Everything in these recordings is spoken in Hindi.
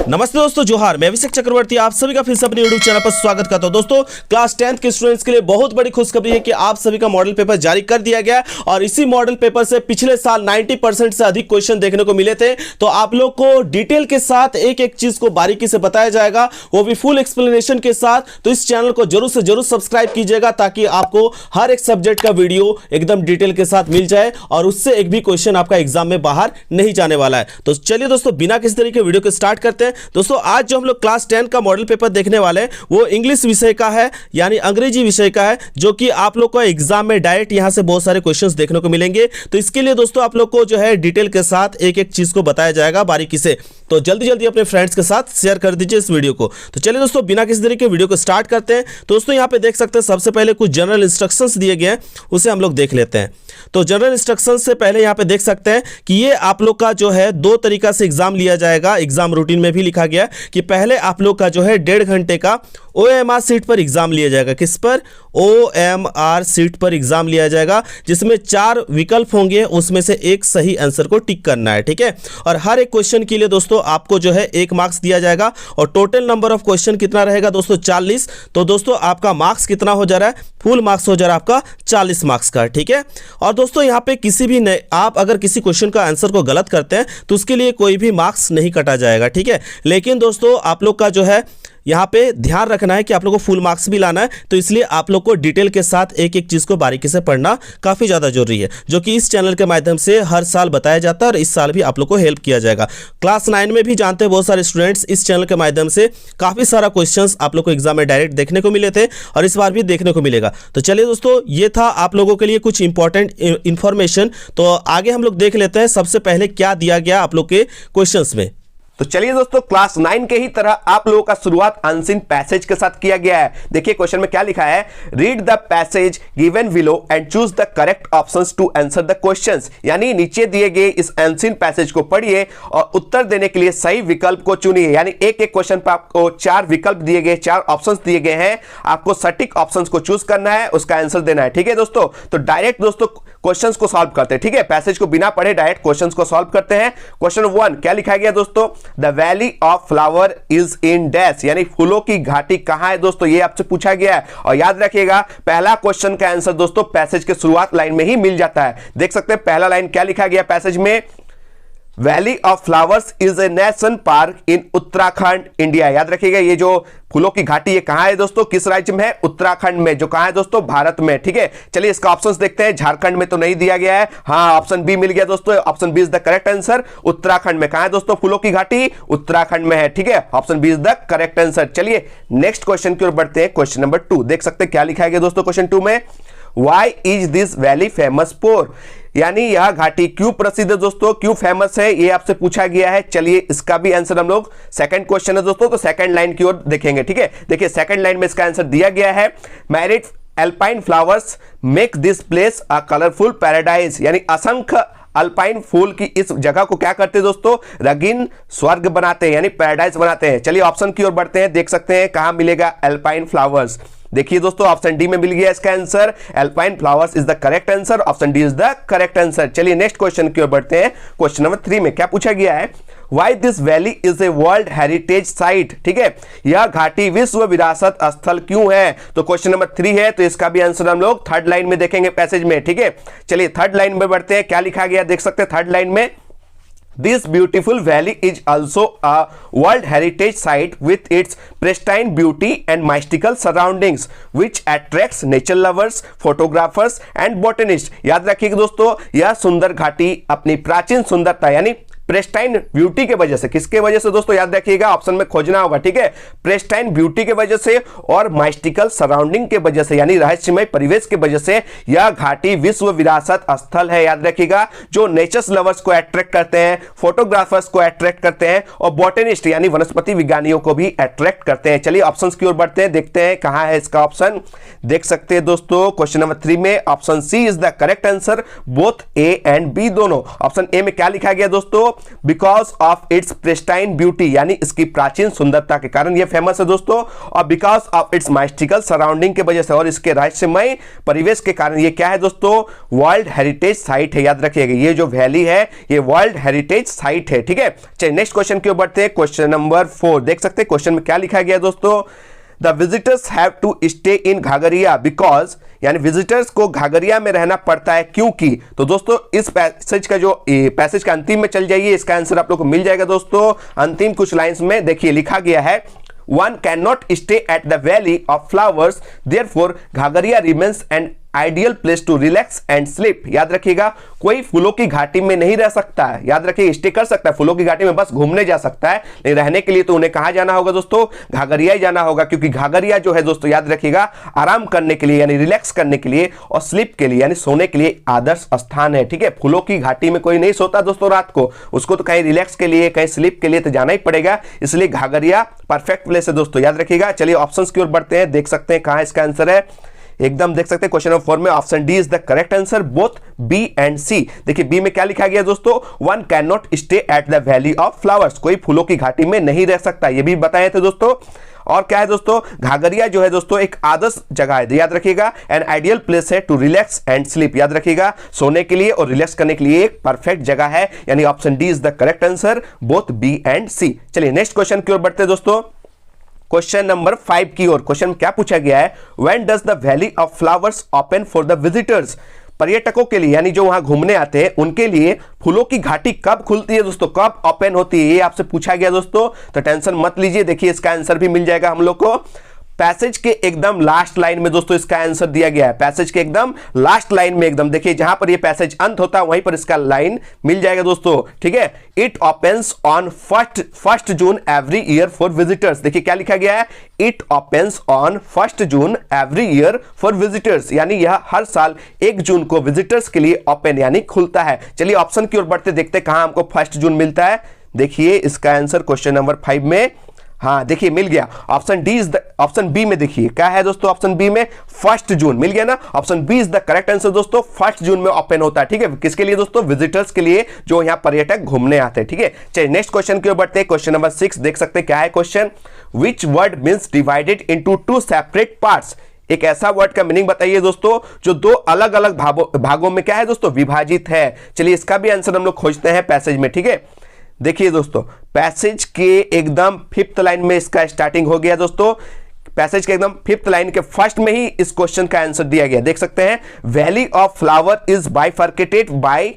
नमस्ते दोस्तों, जोहार। मैं अभिषेक चक्रवर्ती आप सभी का फिर से अपने यूट्यूब चैनल पर स्वागत करता हूं। दोस्तों, क्लास 10th के स्टूडेंट्स के लिए बहुत बड़ी खुशखबरी है कि आप सभी का मॉडल पेपर जारी कर दिया गया और इसी मॉडल पेपर से पिछले साल 90% से अधिक क्वेश्चन देखने को मिले थे। तो आप लोग को डिटेल के साथ एक एक चीज को बारीकी से बताया जाएगा, वो भी फुल एक्सप्लेनेशन के साथ। तो इस चैनल को जरूर से जरूर सब्सक्राइब कीजिएगा ताकि आपको हर एक सब्जेक्ट का वीडियो एकदम डिटेल के साथ मिल जाए और उससे एक भी क्वेश्चन आपका एग्जाम में बाहर नहीं जाने वाला है। तो चलिए दोस्तों, बिना किसी तरीके वीडियो को स्टार्ट करते हैं। दोस्तों, आज जो हम लोग क्लास 10 का मॉडल पेपर देखने वाले हैं वो इंग्लिश विषय का है, यानी अंग्रेजी विषय का है, जो कि आप लोग को एग्जाम में डायरेक्ट यहां से बहुत सारे क्वेश्चंस देखने को मिलेंगे। तो इसके लिए दोस्तों आप लोग को जो है डिटेल के साथ एक एक चीज को बताया जाएगा बारीकी से। तो जल्दी जल्दी अपने फ्रेंड्स के साथ शेयर कर दीजिए इस वीडियो को। तो चलिए दोस्तों, बिना किसी तरीके वीडियो को स्टार्ट करते हैं। दोस्तों, यहाँ पे देख सकते हैं सबसे पहले कुछ जनरल इंस्ट्रक्शंस दिए गए हैं, उसे हम लोग देख लेते हैं। तो जनरल इंस्ट्रक्शंस से पहले यहाँ पे देख सकते हैं कि ये आप लोग का जो है दो तरीका से एग्जाम लिया जाएगा। एग्जाम रूटीन में भी लिखा गया है कि पहले आप लोग का जो है 1.5 घंटे का OMR सीट पर एग्जाम लिया जाएगा। किस पर? OMR सीट पर एग्जाम लिया जाएगा, जिसमें 4 विकल्प होंगे, उसमें से एक सही आंसर को टिक करना है। ठीक है, और हर एक क्वेश्चन के लिए दोस्तों आपको जो है 1 मार्क्स दिया जाएगा और टोटल नंबर ऑफ क्वेश्चन कितना रहेगा दोस्तों? 40। तो दोस्तों आपका मार्क्स कितना हो जा रहा है? फुल मार्क्स हो जा रहा है आपका 40 मार्क्स का। ठीक है, और दोस्तों यहाँ पे किसी भी आप अगर किसी क्वेश्चन का आंसर को गलत करते हैं तो उसके लिए कोई भी मार्क्स नहीं कटा जाएगा। ठीक है, लेकिन दोस्तों आप लोग का जो है यहाँ पे ध्यान रखना है कि आप लोग को फुल मार्क्स भी लाना है। तो इसलिए आप लोग को डिटेल के साथ एक एक चीज़ को बारीकी से पढ़ना काफ़ी ज़्यादा जरूरी है, जो कि इस चैनल के माध्यम से हर साल बताया जाता है और इस साल भी आप लोग को हेल्प किया जाएगा। क्लास 9 में भी जानते हैं बहुत सारे स्टूडेंट्स इस चैनल के माध्यम से काफ़ी सारा क्वेश्चंस आप लोग को एग्जाम में डायरेक्ट देखने को मिले थे और इस बार भी देखने को मिलेगा। तो चलिए दोस्तों, ये था आप लोगों के लिए कुछ इंपॉर्टेंट इन्फॉर्मेशन। तो आगे हम लोग देख लेते हैं सबसे पहले क्या दिया गया आप लोग के क्वेश्चंस में। तो चलिए दोस्तों, क्लास 9 के ही तरह आप लोगों का शुरुआत अनसीन पैसेज के साथ किया गया है। देखिए क्वेश्चन में क्या लिखा है, read the passage given below and choose the correct options to answer the questions. यानी नीचे दिए गए इस अनसीन पैसेज को पढ़िए और उत्तर देने के लिए सही विकल्प को चुनिए। यानी एक एक क्वेश्चन पर आपको 4 विकल्प दिए गए, 4 ऑप्शंस दिए गए हैं, आपको सटीक ऑप्शंस को चूज करना है, उसका आंसर देना है। ठीक है दोस्तों, तो डायरेक्ट दोस्तों क्वेश्चंस को सॉल्व करते हैं। ठीक है, पैसेज को बिना पढ़े डायरेक्ट क्वेश्चंस को सॉल्व करते हैं। क्वेश्चन 1 क्या लिखा गया दोस्तों, the valley of flower is in dash, यानी फूलों की घाटी कहां है दोस्तों, ये आपसे पूछा गया है। और याद रखिएगा पहला क्वेश्चन का आंसर दोस्तों पैसेज के शुरुआत लाइन में ही मिल जाता है। देख सकते हैं पहला लाइन क्या लिखा गया पैसेज में, valley of flowers is a national park in Uttarakhand India. याद रखिएगा ये जो फूलों की घाटी ये कहां है दोस्तों, किस राज्य में है? उत्तराखंड में, जो कहां है दोस्तों? भारत में। ठीक है, चलिए इसका ऑप्शंस देखते हैं। झारखंड में तो नहीं दिया गया है, हाँ ऑप्शन बी मिल गया दोस्तों, option B is the correct answer. Uttarakhand में कहां है दोस्तों फूलों की घाटी? उत्तराखंड में है। ठीक है, option B is the correct answer. चलिए नेक्स्ट क्वेश्चन की ओर बढ़ते हैं। क्वेश्चन नंबर 2 देख सकते हैं क्या लिखा है दोस्तों क्वेश्चन 2 में, Why is this valley famous for? यानी यह घाटी क्यों प्रसिद्ध है दोस्तों, क्यों फेमस है, ये आपसे पूछा गया है। चलिए इसका भी आंसर हम लोग, सेकंड क्वेश्चन है दोस्तों, तो सेकंड लाइन की ओर देखेंगे। ठीक है, देखिए सेकंड लाइन में इसका आंसर दिया गया है, married alpine flowers make this place a colourful paradise. यानी असंख्य अल्पाइन फूल की इस जगह को क्या करते हैं दोस्तों? रंगीन स्वर्ग बनाते हैं, यानी पैराडाइज बनाते हैं। चलिए ऑप्शन की ओर बढ़ते हैं, देख सकते हैं कहां मिलेगा एल्पाइन फ्लावर्स। देखिए दोस्तों ऑप्शन डी में मिल गया इसका answer, alpine flowers is the correct answer, option D is the correct answer. चलिए नेक्स्ट क्वेश्चन की ओर बढ़ते हैं। क्वेश्चन नंबर 3 में क्या पूछा गया है, why this valley is a world heritage site. ठीक है, यह घाटी विश्व विरासत स्थल क्यों है? तो क्वेश्चन नंबर 3 है, तो इसका भी आंसर हम लोग थर्ड लाइन में देखेंगे पैसेज में। ठीक है, चलिए थर्ड लाइन में बढ़ते हैं, क्या लिखा गया देख सकते हैं थर्ड लाइन में, This beautiful valley is also a World Heritage Site with its pristine beauty and mystical surroundings, which attracts nature lovers, photographers and botanists। याद रखिएगा दोस्तों, यह सुंदर घाटी अपनी प्राचीन सुंदरता यानी प्रेस्टाइन ब्यूटी के वजह से, किसके वजह से दोस्तों याद रखिएगा, ऑप्शन में खोजना होगा। ठीक है, प्रेस्टाइन ब्यूटी के वजह से और माइस्टिकल सराउंडिंग के वजह से, यानी रहस्यमय परिवेश के वजह से यह घाटी विश्व विरासत स्थल है। याद रखिएगा, जो नेचर्स लवर्स को अट्रैक्ट करते हैं, फोटोग्राफर्स को अट्रैक्ट करते हैं और बॉटनिस्ट यानी वनस्पति विज्ञानियों को भी अट्रैक्ट करते हैं। चलिए ऑप्शंस की ओर बढ़ते हैं, देखते हैं कहां है इसका ऑप्शन। देख सकते हैं दोस्तों क्वेश्चन नंबर 3 में option C is the correct answer, both A and B दोनों। ऑप्शन ए में क्या लिखा गया दोस्तों, because of its pristine beauty, यानी इसकी प्राचीन सुंदरता के कारण ये फेमस है दोस्तों, और because of it's magical surrounding की वजह से और इसके रहस्यमय परिवेश के कारण ये क्या है दोस्तों, वर्ल्ड हेरिटेज साइट है। याद रखिएगा ये जो वैली है ये वर्ल्ड हेरिटेज साइट है। ठीक है, चलिए नेक्स्ट क्वेश्चन की ओर बढ़ते हैं। क्वेश्चन नंबर 4 देख सकते हैं क्वेश्चन में क्या लिखा गया दोस्तों, the visitors have to stay in Ghagharia because, यानी विजिटर्स को घाघरिया में रहना पड़ता है क्योंकि। तो दोस्तों इस पैसेज का जो पैसेज का अंतिम में चल जाइए, इसका आंसर आप लोग को मिल जाएगा दोस्तों। अंतिम कुछ लाइंस में देखिए लिखा गया है, one cannot stay at the valley of flowers, therefore Ghagharia remains an ideal place to relax and sleep. याद रखिएगा कोई फूलों की घाटी में नहीं रह सकता है, याद रखिए स्टे कर सकता है फूलों की घाटी में, बस घूमने जा सकता है, लेकिन रहने के लिए तो उन्हें कहां जाना होगा दोस्तों, घाघरिया ही जाना होगा, क्योंकि घाघरिया जो है दोस्तों याद रखिएगा आराम करने के लिए यानी रिलैक्स करने के लिए और स्लीप के लिए यानी सोने के लिए आदर्श स्थान है। ठीक है, फूलों की घाटी में कोई नहीं सोता दोस्तों रात को, उसको तो कहीं रिलैक्स के लिए कहीं स्लीप के लिए तो जाना ही पड़ेगा, इसलिए घाघरिया परफेक्ट प्लेस है दोस्तों। याद रखिएगा, चलिए ऑप्शंस की ओर बढ़ते हैं, देख सकते हैं कहां इसका आंसर है, एकदम देख सकते हैं क्वेश्चन नंबर 4 में option D is the correct answer, both B and C. देखिए बी में क्या लिखा गया दोस्तों, one can not stay at the valley of flowers, कोई फूलों की घाटी में नहीं रह सकता, ये भी बताए थे दोस्तों। और क्या है दोस्तों, घाघरिया जो है दोस्तों एक आदर्श जगह है, याद रखिएगा एन आइडियल प्लेस है टू रिलैक्स एंड स्लीप, याद रखिएगा सोने के लिए और रिलैक्स करने के लिए एक परफेक्ट जगह है, यानी option D is the correct answer, both B and C. चलिए नेक्स्ट क्वेश्चन की ओर बढ़ते हैं दोस्तों, क्वेश्चन नंबर 5 की ओर। क्वेश्चन में क्या पूछा गया है, when does the valley of flowers open for the visitors, पर्यटकों के लिए यानी जो वहां घूमने आते हैं उनके लिए फूलों की घाटी कब खुलती है दोस्तों, कब ओपन होती है, ये आपसे पूछा गया दोस्तों। तो टेंशन मत लीजिए, देखिए इसका आंसर भी मिल जाएगा हम लोग को, पैसेज के एकदम लास्ट लाइन में दोस्तों इसका आंसर दिया गया है, पैसेज के एकदम लास्ट लाइन में, एकदम देखिए जहां पर ये पैसेज अंत होता है वहीं पर इसका लाइन मिल जाएगा दोस्तों। ठीक है, it opens on first June every year for visitors, देखिए क्या लिखा गया है, it opens on 1 June every year for visitors, यानी यह हर साल 1 जून को विजिटर्स के लिए ओपन यानी खुलता है। चलिए ऑप्शन की ओर बढ़ते देखते कहां हमको 1 जून मिलता है, देखिए इसका आंसर क्वेश्चन नंबर 5 में, हाँ देखिए मिल गया, option D is the, option B में देखिए क्या है दोस्तों, ऑप्शन बी में 1 जून मिल गया ना, option B is the correct answer दोस्तों, 1 जून में ओपन होता है। ठीक है, किसके लिए दोस्तों, विजिटर्स के लिए जो यहाँ पर्यटक घूमने आते हैं। ठीक है, चलिए नेक्स्ट क्वेश्चन की ओर बढ़ते हैं, क्वेश्चन नंबर 6 देख सकते हैं क्या है question, which word means divided into 2 separate parts, एक ऐसा वर्ड का मीनिंग बताइए दोस्तों जो 2 अलग अलग भागों में क्या है दोस्तों विभाजित है। चलिए इसका भी आंसर हम लोग खोजते हैं पैसेज में। ठीक है, देखिए दोस्तों पैसेज के एकदम 5th लाइन में इसका स्टार्टिंग हो गया दोस्तों, पैसेज के एकदम 5th लाइन के फर्स्ट में ही इस क्वेश्चन का आंसर दिया गया, देख सकते हैं, valley of flower is bifurcated by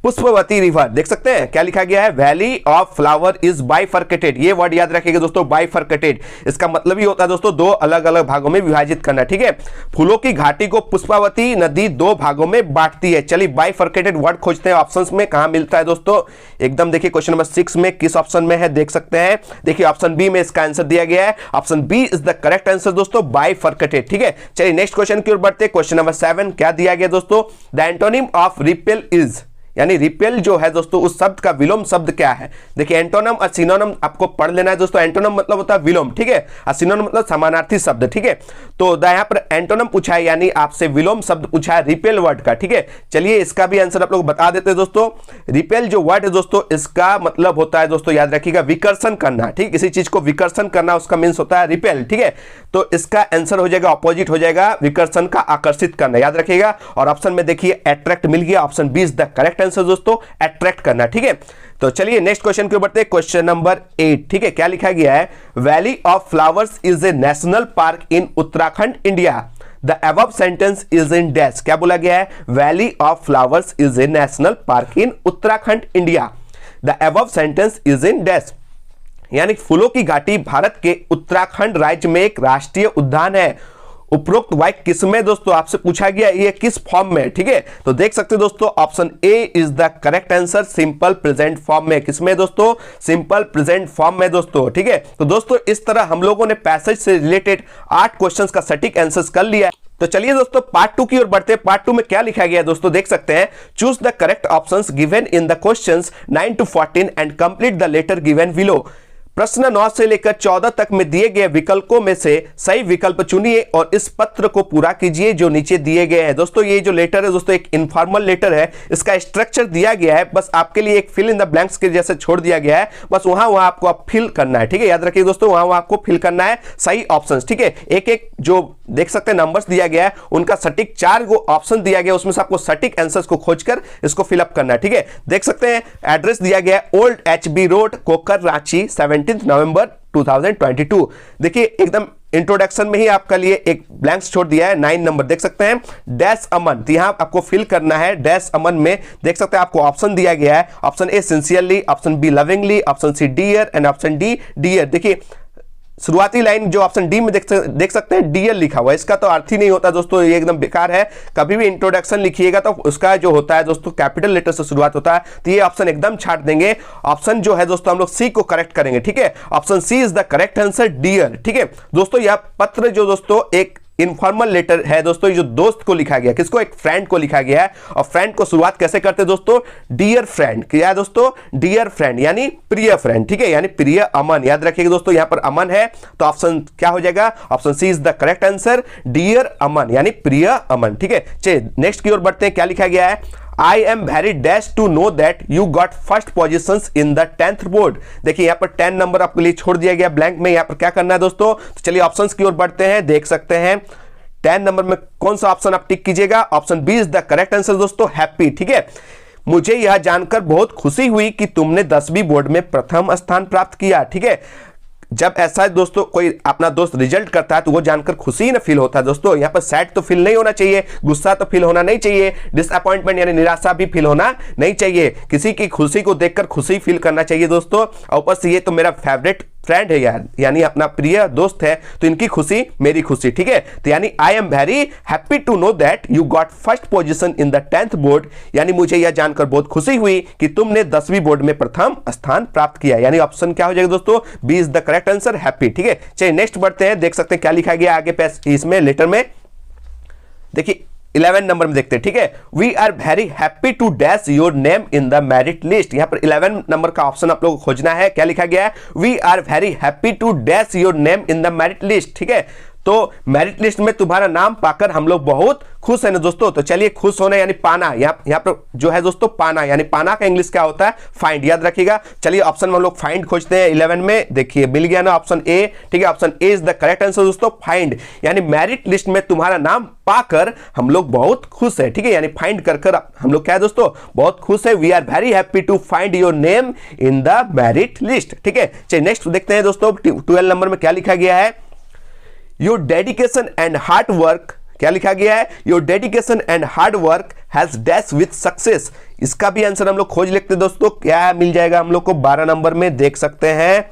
Pushpavati river, देख सकते हैं क्या लिखा गया है, valley of flower is bifurcated, ये वर्ड याद रखिएगा दोस्तों, बाइफर्केटेड, इसका मतलब ही होता है दोस्तों 2 अलग अलग भागों में विभाजित करना। ठीक है, फूलों की घाटी को पुष्पावती नदी 2 भागों में बांटती है। चलिए बाइफर्केटेड वर्ड खोजते हैं ऑप्शंस में कहां मिलता है दोस्तों, एकदम देखिए क्वेश्चन नंबर 6 में किस ऑप्शन में है, देख सकते हैं, देखिए ऑप्शन बी में इसका आंसर दिया गया है, option B is the correct answer दोस्तों, बाइफर्केटेड। ठीक है, चलिए नेक्स्ट क्वेश्चन की ओर बढ़ते हैं, क्वेश्चन नंबर 7 क्या दिया गया दोस्तों, the antonym of repel is, यानी रिपेल जो है दोस्तों उस शब्द का विलोम शब्द क्या है। देखिए एंटोनम और सिनोनिम आपको पढ़ लेना है दोस्तों, एंटोनम मतलब होता है विलोम, ठीक है, और सिनोनिम मतलब समानार्थी शब्द। ठीक है, तो यहाँ पर एंटोनम पूछा है यानी आपसे विलोम शब्द पूछा है रिपेल वर्ड का। ठीक है, चलिए इसका भी आंसर आप लोग बता देते हैं दोस्तों, रिपेल जो वर्ड है दोस्तों इसका मतलब होता है दोस्तों याद रखिएगा विकर्षण करना। ठीक, किसी चीज को विकर्षण करना उसका मीन्स होता है रिपेल। ठीक है, तो इसका आंसर हो जाएगा ऑपोजिट हो जाएगा, विकर्षण का आकर्षित करना, याद रखिएगा। और ऑप्शन में देखिए अट्रैक्ट मिल गया, option B is the correct answer दोस्तों, अट्रैक्ट करना। ठीक है, तो चलिए नेक्स्ट क्वेश्चन के ऊपर बढ़ते हैं, क्वेश्चन नंबर 8। ठीक है, क्या लिखा गया है, valley of flowers is a national park in Uttarakhand India, the above sentence is in dash, क्या बोला गया है, valley of flowers is a national park in Uttarakhand India, the above sentence is in dash, यानी फूलों की घाटी भारत के उत्तराखंड राज्य में एक राष्ट्रीय उद्यान है। उपरोक्त वाक्य किसमें दोस्तों आपसे पूछा गया, ये किस फॉर्म में। ठीक है, तो देख सकते हो दोस्तों option A is the correct answer, simple present form में, किसमें दोस्तों, सिंपल प्रेजेंट फॉर्म में दोस्तों। ठीक है, तो दोस्तों इस तरह हम लोगों ने पैसेज से रिलेटेड 8 क्वेश्चंस का सटीक आंसर्स कर लिया। तो चलिए दोस्तों पार्ट 2 की ओर बढ़ते हैं, पार्ट 2 में क्या लिखा गया है दोस्तों देख सकते हैं, choose the correct options given in the questions 9 to 14 and complete the letter given below. प्रश्न 9 से लेकर 14 तक में दिए गए विकल्पों में से सही विकल्प चुनिए और इस पत्र को पूरा कीजिए जो नीचे दिए गए हैं। दोस्तों ये जो लेटर है दोस्तों एक इनफॉर्मल लेटर है, इसका स्ट्रक्चर दिया गया है, बस आपके लिए एक फिल इन द ब्लैंक्स के जैसे छोड़ दिया गया है, बस वहां आपको आप फिल करना है। ठीक है, याद रखिए दोस्तों वहां आपको फिल करना है सही ऑप्शंस। ठीक है, एक एक जो देख सकते हैं नंबर्स दिया गया है उनका सटीक 4 गो ऑप्शन दिया गया, उसमें से आपको सटीक आंसर्स को खोजकर इसको फिलअप करना है। ठीक है, देख सकते हैं एड्रेस दिया गया है old HB road, Kokar, Ranchi, 17 November 2022। देखिए एकदम इंट्रोडक्शन में ही आपका लिए एक ब्लैंक्स छोड़ दिया है। 9 नंबर देख सकते हैं डैश अमन, तो यहां आपको फिल करना है डैश अमन में। देख सकते हैं आपको ऑप्शन दिया गया है, option A sincerely, option B lovingly, option C dear and option D dear. देखिए शुरुआती लाइन जो ऑप्शन डी में देख सकते हैं डियर लिखा हुआ है, इसका तो अर्थ ही नहीं होता दोस्तों, ये एकदम बेकार है। कभी भी इंट्रोडक्शन लिखिएगा तो उसका जो होता है दोस्तों कैपिटल लेटर से शुरुआत होता है, तो ये ऑप्शन एकदम छाट देंगे। ऑप्शन जो है दोस्तों हम लोग सी को करेक्ट करेंगे। ठीक है, option C is the correct answer dear. ठीक है दोस्तों, यह पत्र जो दोस्तों एक इनफॉर्मल लेटर है दोस्तों, ये जो दोस्त को लिखा गया, किसको, एक फ्रेंड को लिखा गया है। और फ्रेंड को शुरुआत कैसे करते हैं दोस्तों, डियर फ्रेंड। क्या है दोस्तों, डियर फ्रेंड यानी प्रिय फ्रेंड। ठीक है, यानी प्रिय अमन। याद रखिएगा दोस्तों यहां पर अमन है तो ऑप्शन क्या हो जाएगा, option C is the correct answer dear Aman यानी प्रिय अमन। ठीक है, चलिए नेक्स्ट की ओर बढ़ते हैं। क्या लिखा गया है, I am very dashed to know that you got first positions in the 10th board। देखिए यहाँ पर 10 नंबर आपके लिए छोड़ दिया गया ब्लैंक में। यहाँ पर क्या करना है दोस्तों, तो चलिए ऑप्शंस की ओर बढ़ते हैं। देख सकते हैं 10 नंबर में कौन सा ऑप्शन आप टिक कीजिएगा, option B is the correct answer दोस्तों हैप्पी। ठीक है, मुझे यह जानकर बहुत खुशी हुई कि तुमने 10वीं बोर्ड में प्रथम स्थान प्राप्त किया। ठीक है, जब ऐसा दोस्तों कोई अपना दोस्त रिजल्ट करता है तो वो जानकर खुशी ना फील होता है दोस्तों। यहाँ पर सैड तो फील नहीं होना चाहिए, गुस्सा तो फील होना नहीं चाहिए, डिसअपॉइंटमेंट यानी निराशा भी फील होना नहीं चाहिए। किसी की खुशी को देखकर खुशी फील करना चाहिए दोस्तों। और ऊपर से ये तो मेरा फेवरेट फ्रेंड है यार, यानी अपना प्रिय दोस्त है, तो इनकी खुशी मेरी खुशी। ठीक है, तो यानी I am very happy to know that you got first position in the 10th board, यानी मुझे यह जानकर बहुत खुशी हुई कि तुमने 10वीं बोर्ड में प्रथम स्थान प्राप्त किया। यानी ऑप्शन क्या हो जाएगा दोस्तों, B is the correct answer happy. ठीक है, चलिए नेक्स्ट बढ़ते हैं। देख सकते हैं क्या लिखा गया आगे इसमें लेटर में। देखिए 11 नंबर में देखते हैं। ठीक है, we are very happy to dash your name in the merit list. यहां पर 11 नंबर का ऑप्शन आप लोगों को खोजना है। क्या लिखा गया है, we are very happy to dash your name in the merit list. ठीक है, तो मेरिट लिस्ट में तुम्हारा नाम पाकर हम लोग बहुत खुश है ना दोस्तों। तो चलिए खुश होना यानी पाना, यहाँ पर जो है दोस्तों पाना, यानी पाना का इंग्लिश क्या होता है, फाइंड। याद रखिएगा। चलिए ऑप्शन में हम लोग फाइंड खोजते हैं 11 में। देखिए मिल गया ना ऑप्शन ए। ठीक है, option A is the correct answer दोस्तों फाइंड, यानी मेरिट लिस्ट में तुम्हारा नाम पाकर हम लोग बहुत खुश है। ठीक है, यानी फाइंड कर हम लोग क्या है दोस्तों बहुत खुश है। We are very happy to find your name in the merit list. ठीक है, चलिए नेक्स्ट देखते हैं दोस्तों 12 नंबर में क्या लिखा गया है, your dedication and hard work. क्या लिखा गया है, your dedication and hard work has dash with success. इसका भी आंसर हम लोग खोज लेते हैं दोस्तों। क्या मिल जाएगा हम लोग को 12 नंबर में, देख सकते हैं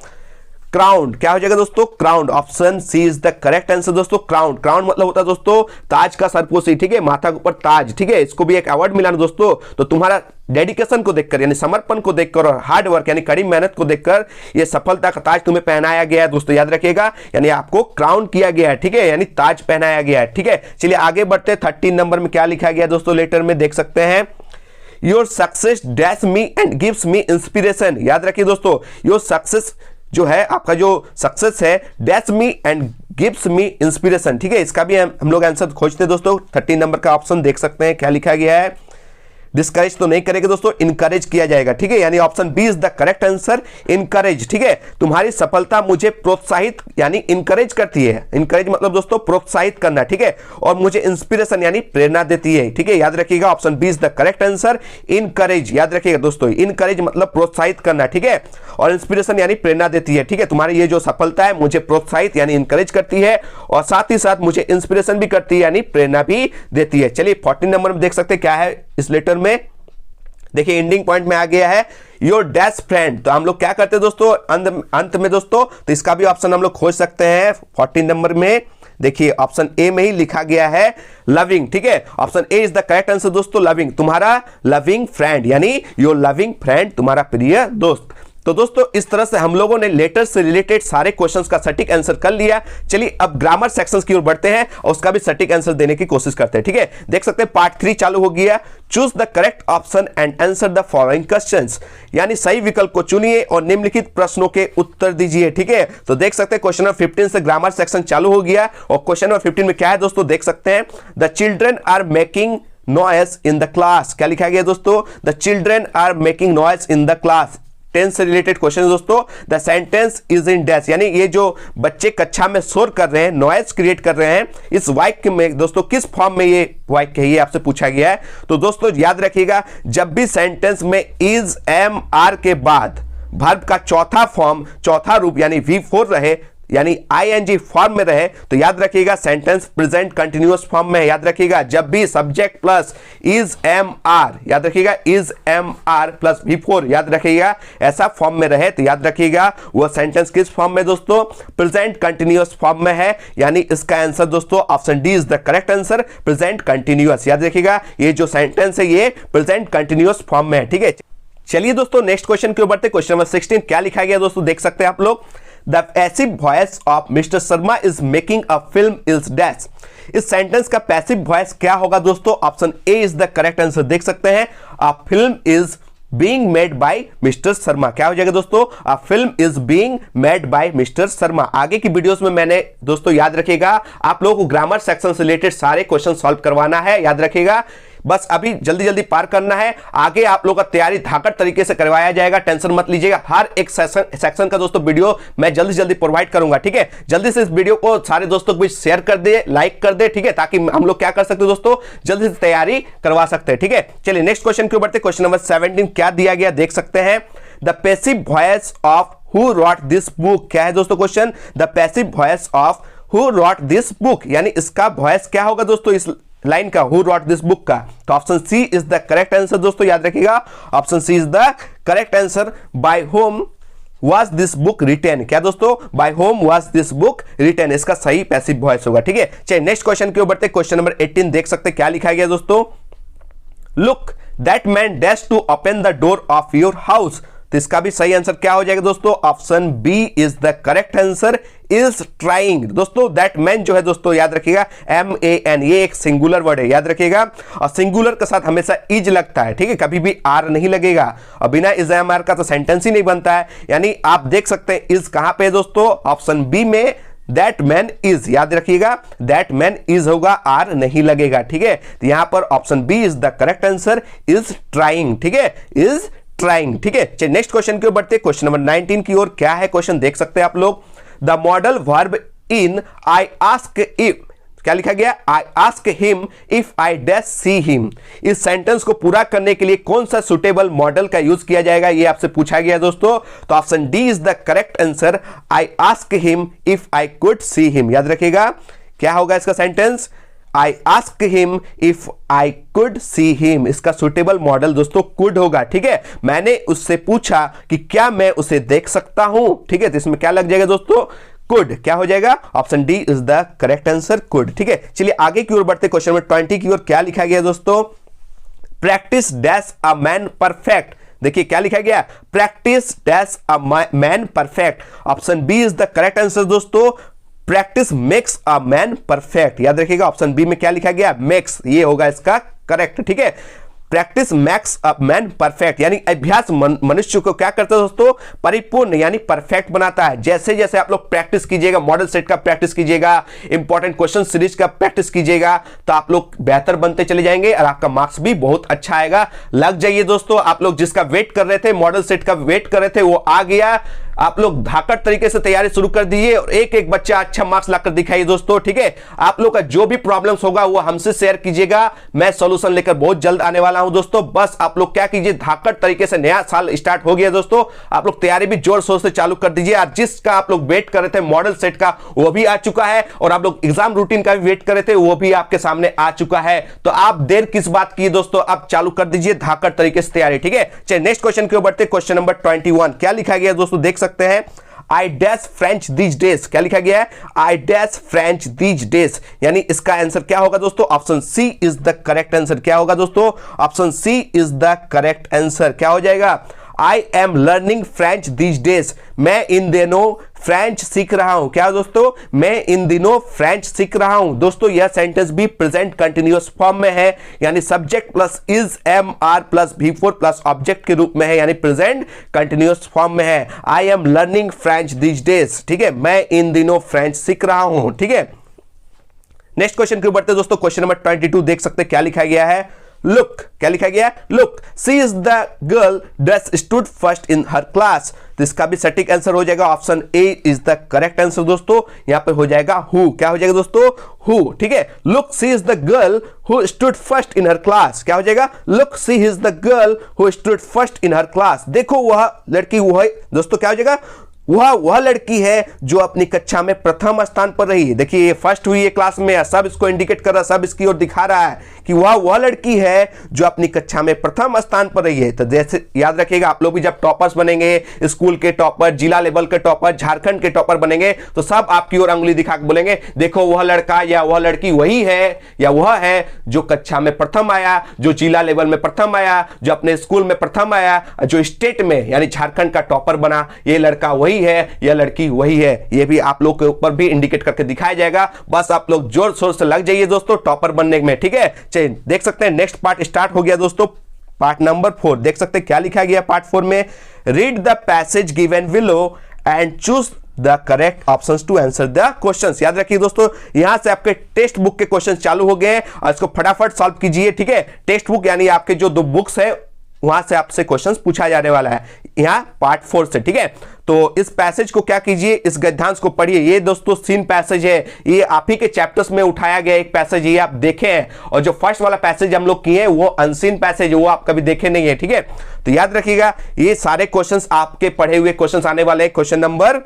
क्राउन। क्या हो जाएगा दोस्तों, crown. Option C is the correct answer दोस्तों क्राउन। क्राउन मतलब होता है दोस्तों ताज का सरपोशी। ठीक है, माथा के ऊपर ताज। ठीक है, इसको भी एक अवार्ड मिला ना दोस्तों। तो तुम्हारा डेडिकेशन को देखकर यानी समर्पण को देखकर और हार्ड वर्क यानी कड़ी मेहनत को देखकर ये सफलता का ताज तुम्हें पहनाया गया है दोस्तों। याद रखिएगा, यानी आपको क्राउन किया गया है। ठीक है, यानी ताज पहनाया गया है। ठीक है, चलिए आगे बढ़ते हैं। 13 नंबर में क्या लिखा गया दोस्तों लेटर में, देख सकते हैं your success dash me and gives me inspiration. याद रखिए दोस्तों, योर सक्सेस जो है आपका जो सक्सेस है dash me and gives me inspiration. ठीक है, इसका भी हम लोग आंसर खोजते हैं दोस्तों। 13 नंबर का ऑप्शन देख सकते हैं क्या लिखा गया है, डिस्करेज तो नहीं करेंगे दोस्तों, इनकरेज किया जाएगा। ठीक है, यानी option B is the correct answer encourage. ठीक है, तुम्हारी सफलता मुझे प्रोत्साहित यानी इनकरेज करती है। इनकरेज मतलब दोस्तों प्रोत्साहित करना। ठीक है, और मुझे इंस्पिरेशन यानी प्रेरणा देती है। ठीक है, याद रखिएगा option B is the correct answer encourage. याद रखिएगा दोस्तों, इनकरेज मतलब प्रोत्साहित करना। ठीक है, और इंस्पिरेशन यानी प्रेरणा देती है। ठीक है, तुम्हारी ये जो सफलता है मुझे प्रोत्साहित यानी इनकरेज करती है और साथ ही साथ मुझे इंस्पिरेशन भी करती है यानी प्रेरणा भी देती है। चलिए 14 नंबर में देख सकते हैं क्या है इस लेटर में। देखिए एंडिंग पॉइंट में आ गया है योर डैश फ्रेंड। तो हम लोग क्या करते हैं दोस्तों अंत में दोस्तों, तो इसका भी ऑप्शन हम लोग खोज सकते हैं 14 नंबर में। देखिए ऑप्शन ए में ही लिखा गया है लविंग। ठीक है, option A is the correct answer दोस्तों लविंग। तुम्हारा लविंग फ्रेंड यानी योर लविंग फ्रेंड, तुम्हारा प्रिय दोस्त। तो दोस्तों इस तरह से हम लोगों ने लेटर से रिलेटेड सारे क्वेश्चंस का सटीक आंसर कर लिया। चलिए अब ग्रामर सेक्शंस की ओर बढ़ते हैं और उसका भी सटीक आंसर देने की कोशिश करते हैं। ठीक है, देख सकते हैं पार्ट 3 चालू हो गया। Choose the correct option and answer the following questions, यानी सही विकल्प को चुनिए और निम्नलिखित प्रश्नों के उत्तर दीजिए। ठीक है, तो देख सकते हैं क्वेश्चन नंबर 15 से ग्रामर सेक्शन चालू हो गया और क्वेश्चन नंबर 15 में क्या है दोस्तों, देख सकते हैं the children are making noise in the class. क्या लिखा गया दोस्तों, the children are making noise in the class. Tense से रिलेटेड क्वेश्चन है दोस्तों। The sentence is in dash, यानी ये जो बच्चे कक्षा में शोर कर रहे हैं, नॉइज क्रिएट कर रहे हैं, इस वाक्य में दोस्तों किस फॉर्म में ये वाक्य है, ये आपसे पूछा गया है। तो दोस्तों याद रखिएगा, जब भी सेंटेंस में इज एम आर के बाद वर्ब का चौथा फॉर्म, चौथा रूप यानी V4 रहे, यानी ING फॉर्म में रहे, तो याद रखिएगा सेंटेंस प्रेजेंट कंटिन्यूअस फॉर्म में। याद रखिएगा जब भी subject plus is am are, याद रखिएगा is am are plus V4, याद रखिएगा ऐसा फॉर्म में रहे, तो याद रखिएगा वो सेंटेंस किस फॉर्म में दोस्तों, प्रेजेंट कंटिन्यूअस फॉर्म में है। यानी इसका आंसर दोस्तों option D is the correct answer, present continuous. याद रखिएगा ये जो सेंटेंस है ये प्रेजेंट कंटिन्यूअस फॉर्म में है। ठीक है, चलिए दोस्तों नेक्स्ट क्वेश्चन के ऊपर, क्वेश्चन नंबर 16 क्या लिखा गया दोस्तों, देख सकते हैं आप लोग। The passive voice of Mr. Sharma is making a film is dash। इस सेंटेंस का पैसिव वॉइस क्या होगा दोस्तों, option A is the correct answer. देख सकते हैं a film is being made by mister Sharma. क्या हो जाएगा दोस्तों, a film is being made by mister Sharma. आगे की वीडियोस में मैंने दोस्तों याद रखिएगा आप लोगों को ग्रामर सेक्शन से रिलेटेड सारे क्वेश्चन सॉल्व करवाना है। याद रखिएगा बस अभी जल्दी जल्दी पार करना है, आगे आप लोगों का तैयारी धाकड़ तरीके से करवाया जाएगा, टेंशन मत लीजिएगा। हर एक सेक्शन का दोस्तों वीडियो मैं जल्दी जल्दी प्रोवाइड करूंगा। ठीक है, जल्दी से इस वीडियो को सारे दोस्तों को भी शेयर कर दे, लाइक कर दे। ठीक है, ताकि हम लोग क्या कर सकते हैं दोस्तों, जल्दी से तैयारी करवा सकते हैं। ठीक है, चलिए नेक्स्ट क्वेश्चन के ऊपर, क्वेश्चन नंबर 17 क्या दिया गया देख सकते हैं। The passive voice of who rot this book. क्या है दोस्तों question, the passive voice of who rot this book, यानी इसका वॉइस क्या होगा दोस्तों इस लाइन का, हु रॉट दिस बुक का। तो option C is the correct answer दोस्तों, याद रखिएगा option C is the correct answer. By whom was this book written, क्या दोस्तों, by whom was this book written, इसका सही पैसिव वॉइस होगा। ठीक है, चलिए नेक्स्ट क्वेश्चन के ऊपर, क्वेश्चन नंबर 18 देख सकते हैं क्या लिखा गया दोस्तों। Look that man dash to open the door of your house. तो इसका भी सही आंसर क्या हो जाएगा दोस्तों, option B is the correct answer, is trying. दोस्तों दैट मैन जो है दोस्तों याद रखिएगा MAN, ये एक सिंगुलर वर्ड है, याद रखिएगा। और सिंगुलर के साथ हमेशा इज लगता है। ठीक है, कभी भी आर नहीं लगेगा, और बिना इज एम आर का तो सेंटेंस ही नहीं बनता है। यानी आप देख सकते हैं इज कहां पे दोस्तों, ऑप्शन बी में दैट मैन इज। याद रखिएगा दैट मैन इज होगा, आर नहीं लगेगा। ठीक है, तो यहां पर option B is the correct answer, is trying. ठीक है, इज ट्राइंग। ठीक है, चलिए नेक्स्ट क्वेश्चन की ओर बढ़ते, क्वेश्चन नंबर 19 की ओर। क्या है क्वेश्चन देख सकते हैं आप लोग। The modal verb in I ask if, क्या लिखा गया, I ask him if I dash see him. इस सेंटेंस को पूरा करने के लिए कौन सा सुटेबल मॉडल का यूज किया जाएगा, ये आपसे पूछा गया दोस्तों। तो option D is the correct answer, I ask him if I could see him. याद रखिएगा क्या होगा इसका sentence, I asked him if I could see him। इसका सुटेबल मॉडल दोस्तों could होगा। ठीक है, मैंने उससे पूछा कि क्या मैं उसे देख सकता हूं। ठीक है, तो इसमें क्या लग जाएगा दोस्तों, could। क्या हो जाएगा, option D is the correct answer, could। ठीक है, चलिए आगे की ओर बढ़ते, क्वेश्चन नंबर 20 की ओर। क्या लिखा गया दोस्तों, practice dash a man perfect. देखिए क्या लिखा गया, practice dash a man perfect. Option B is the correct answer दोस्तों, practice makes a man perfect. याद रखिएगा ऑप्शन बी में क्या लिखा गया, मेक्स, ये होगा इसका करेक्ट। ठीक है, प्रैक्टिस मैक्स अ मैन परफेक्ट, यानी अभ्यास मनुष्य को क्या करता है दोस्तों, परिपूर्ण यानी परफेक्ट बनाता है। जैसे जैसे आप लोग प्रैक्टिस कीजिएगा, मॉडल सेट का प्रैक्टिस कीजिएगा, इंपॉर्टेंट क्वेश्चन सीरीज का प्रैक्टिस कीजिएगा, तो आप लोग बेहतर बनते चले जाएंगे और आपका मार्क्स भी बहुत अच्छा आएगा। लग जाइए दोस्तों, आप लोग जिसका वेट कर रहे थे, मॉडल सेट का वेट कर रहे थे, वो आ गया। आप लोग धाकड़ तरीके से तैयारी शुरू कर दीजिए और एक एक बच्चा अच्छा मार्क्स लाकर दिखाइए दोस्तों। ठीक है, आप लोग का जो भी प्रॉब्लम्स होगा वो हमसे शेयर कीजिएगा, मैं सॉल्यूशन लेकर बहुत जल्द आने वाला हूं दोस्तों। बस आप लोग क्या कीजिए, धाकड़ तरीके से, नया साल स्टार्ट हो गया दोस्तों, आप लोग तैयारी भी जोर शोर से चालू कर दीजिए। और जिसका आप लोग वेट कर रहे थे मॉडल सेट का, वो भी आ चुका है, और आप लोग एग्जाम रूटीन का भी वेट कर रहे थे, वो भी आपके सामने आ चुका है। तो आप देर किस बात की दोस्तों, आप चालू कर दीजिए धाकड़ तरीके से तैयारी। ठीक है, चलिए नेक्स्ट क्वेश्चन के बढ़ते, क्वेश्चन नंबर 21। क्या लिखा गया दोस्तों देख सकते हैं, I dash French these days. क्या लिखा गया है, I dash French these days, यानी इसका आंसर क्या होगा दोस्तों, option C is the correct answer. क्या होगा दोस्तों, option C is the correct answer. क्या हो जाएगा, I am learning French these days, मैं इन दिनों फ्रेंच सीख रहा हूं। क्या दोस्तों, मैं इन दिनों फ्रेंच सीख रहा हूं। दोस्तों यह सेंटेंस भी प्रेजेंट कंटिन्यूअस फॉर्म में है, यानी subject plus is am are plus V4 plus object के रूप में है, यानी प्रेजेंट कंटिन्यूअस फॉर्म में है। आई am learning French these days, ठीक है, मैं इन दिनों फ्रेंच सीख रहा हूं। ठीक है, नेक्स्ट क्वेश्चन की ओर बढ़ते दोस्तों। क्वेश्चन नंबर 22 देख सकते हैं क्या लिखा गया है। लुक, क्या लिखा गया है? Look, she is the girl that stood first in her class. तो इसका भी सटीक आंसर हो जाएगा option A is the correct answer दोस्तों। यहां पर हो जाएगा हु। क्या हो जाएगा दोस्तों? हु। ठीक है, look she is the girl who stood first in her class. क्या हो जाएगा? Look she is the girl who stood first in her class. देखो वह लड़की, वह दोस्तों क्या हो जाएगा? वह लड़की है जो अपनी कक्षा में प्रथम स्थान पर रही। देखिए ये फर्स्ट हुई है क्लास में, सब इसको इंडिकेट कर रहा है, सब इसकी ओर दिखा रहा है कि वह लड़की है जो अपनी कक्षा में प्रथम स्थान पर रही है। तो जैसे याद रखिएगा, आप लोग भी जब टॉपर्स बनेंगे, स्कूल के टॉपर, जिला लेवल के टॉपर, झारखंड के टॉपर बनेंगे, तो सब आपकी ओर अंगुली दिखा के बोलेंगे देखो वह लड़का या वह लड़की वही है या वह है जो कक्षा में प्रथम आया, जो जिला लेवल में प्रथम आया, जो अपने स्कूल में प्रथम आया, जो स्टेट में यानी झारखंड का टॉपर बना। ये लड़का वही है या लड़की वही है, ये भी आप लोग के ऊपर भी इंडिकेट करके दिखाया जाएगा। बस आप लोग जोर शोर से लग जाइए दोस्तों टॉपर बनने में। ठीक है, चलिए देख सकते हैं नेक्स्ट पार्ट स्टार्ट हो गया दोस्तों। पार्ट नंबर 4 देख सकते हैं क्या लिखा गया पार्ट 4 में। Read the passage given below and choose the correct options to answer the questions. याद रखिए दोस्तों, यहां से आपके टेक्स्ट बुक के क्वेश्चंस चालू हो गए और इसको फटाफट सॉल्व कीजिए। ठीक है, टेक्स्ट बुक यानी आपके जो 2 बुक्स है वहां से आपसे क्वेश्चंस पूछा जाने वाला है यहां पार्ट 4 से। ठीक है, तो इस पैसेज को क्या कीजिए, इस गद्यांश को पढ़िए। ये दोस्तों सीन पैसेज है, ये आप ही के चैप्टर्स में उठाया गया एक पैसेज, ये आप देखे हैं। और जो फर्स्ट वाला पैसेज हम लोग किए वो अनसीन पैसेज, वो आप कभी देखे नहीं है। ठीक है, तो याद रखिएगा ये सारे क्वेश्चंस आपके पढ़े हुए क्वेश्चंस आने वाले हैं। क्वेश्चन नंबर